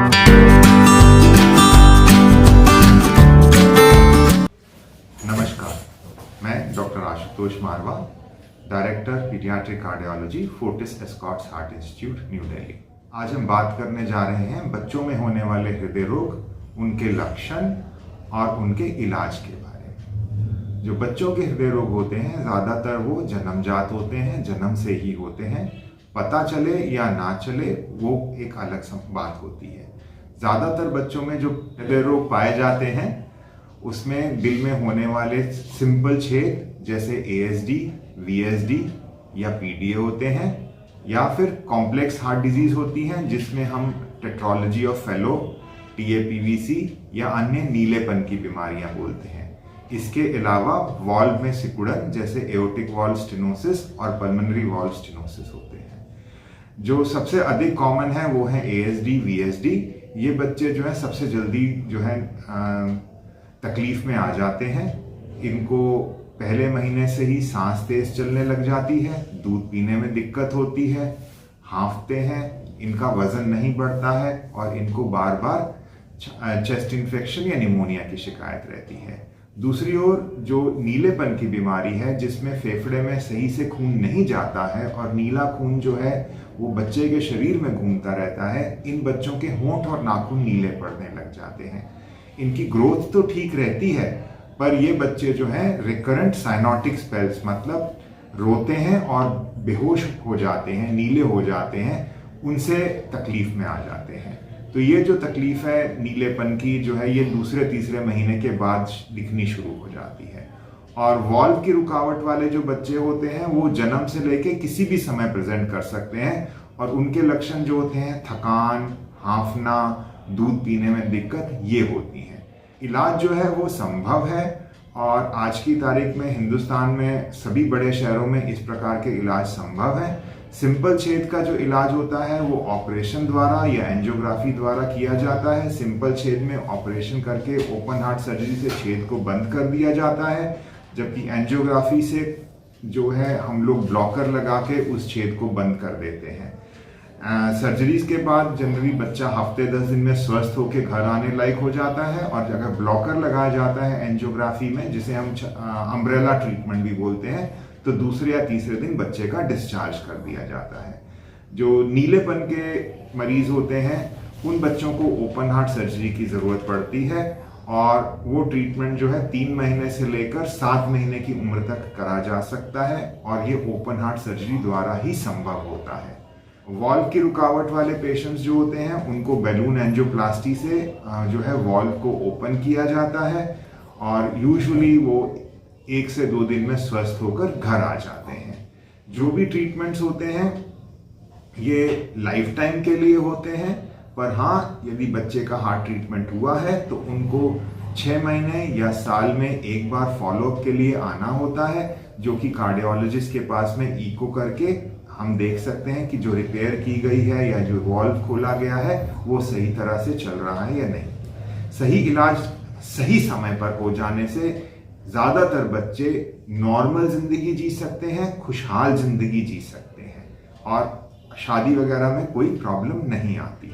नमस्कार, मैं doctor Ashutosh Marwah, director paediatric cardiology, Fortis Escorts heart institute, New Delhi. आज हम बात करने जा रहे हैं बच्चों में होने वाले हृदय रोग, उनके लक्षण और उनके इलाज के बारे में। जो बच्चों के हृदय रोग होते हैं ज़्यादातर वो जन्मजात होते हैं, जन्म से ही होते हैं। पता चले या ना चले वो एक अलग बात होती है। ज़्यादातर बच्चों में जो हृदय रोग पाए जाते हैं उसमें दिल में होने वाले सिंपल छेद जैसे ASD, VSD या PDA होते हैं, या फिर कॉम्प्लेक्स हार्ट डिजीज होती हैं जिसमें हम टेट्रोलॉजी ऑफ फेलो, TAPVC या अन्य नीलेपन की बीमारियां बोलते हैं। इसके अलावा वाल्व में सिकुड़न जैसे एओर्टिक वाल्व स्टेनोसिस और पल्मोनरी वाल्व स्टेनोसिस होते हैं। जो सबसे अधिक कॉमन है वो है ASD, VSD। ये बच्चे जो है सबसे जल्दी जो है तकलीफ में आ जाते हैं। इनको पहले महीने से ही सांस तेज चलने लग जाती है, दूध पीने में दिक्कत होती है, हाँफते हैं, इनका वजन नहीं बढ़ता है और इनको बार बार चेस्ट इन्फेक्शन या निमोनिया की शिकायत रहती है। दूसरी ओर जो नीलेपन की बीमारी है जिसमें फेफड़े में सही से खून नहीं जाता है और नीला खून जो है वो बच्चे के शरीर में घूमता रहता है, इन बच्चों के होंठ और नाखून नीले पड़ने लग जाते हैं। इनकी ग्रोथ तो ठीक रहती है पर ये बच्चे जो हैं रिकरेंट साइनोटिक स्पेल्स मतलब रोते हैं और बेहोश हो जाते हैं, नीले हो जाते हैं, उनसे तकलीफ में आ जाते हैं। तो ये जो तकलीफ है नीलेपन की जो है ये दूसरे तीसरे महीने के बाद दिखनी शुरू हो जाती है। और वाल्व की रुकावट वाले जो बच्चे होते हैं वो जन्म से लेके किसी भी समय प्रेजेंट कर सकते हैं और उनके लक्षण जो होते हैं थकान, हाँफना, दूध पीने में दिक्कत ये होती हैं। इलाज जो है वो संभव है और आज की तारीख में हिंदुस्तान में सभी बड़े शहरों में इस प्रकार के इलाज संभव है। सिंपल छेद का जो इलाज होता है वो ऑपरेशन द्वारा या एंजियोग्राफी द्वारा किया जाता है। सिंपल छेद में ऑपरेशन करके ओपन हार्ट सर्जरी से छेद को बंद कर दिया जाता है, जबकि एंजियोग्राफी से जो है हम लोग ब्लॉकर लगा के उस छेद को बंद कर देते हैं। सर्जरीज के बाद जनरली बच्चा हफ्ते 10 दिन में स्वस्थ होकर घर आने लायक हो जाता है और अगर ब्लॉकर लगाया जाता है एंजियोग्राफी में, जिसे हम अम्ब्रेला ट्रीटमेंट भी बोलते हैं, तो दूसरे या तीसरे दिन बच्चे का डिस्चार्ज कर दिया जाता है। जो नीलेपन के मरीज होते हैं उन बच्चों को ओपन हार्ट सर्जरी की ज़रूरत पड़ती है और वो ट्रीटमेंट जो है 3 महीने से लेकर 7 महीने की उम्र तक करा जा सकता है और ये ओपन हार्ट सर्जरी द्वारा ही संभव होता है। वाल्व की रुकावट वाले पेशेंट्स जो होते हैं उनको बैलून एंजियोप्लास्टी से जो है वाल्व को ओपन किया जाता है और यूजुअली वो 1 से 2 दिन में स्वस्थ होकर घर आ जाते हैं। जो भी ट्रीटमेंट्स होते हैं ये लाइफ टाइम के लिए होते हैं, पर हाँ यदि बच्चे का हार्ट ट्रीटमेंट हुआ है तो उनको 6 महीने या साल में एक बार फॉलोअप के लिए आना होता है, जो कि कार्डियोलॉजिस्ट के पास में इको करके हम देख सकते हैं कि जो रिपेयर की गई है या जो वाल्व खोला गया है वो सही तरह से चल रहा है या नहीं। सही इलाज सही समय पर हो जाने से ज़्यादातर बच्चे नॉर्मल जिंदगी जी सकते हैं, खुशहाल जिंदगी जी सकते हैं और शादी वगैरह में कोई प्रॉब्लम नहीं आती।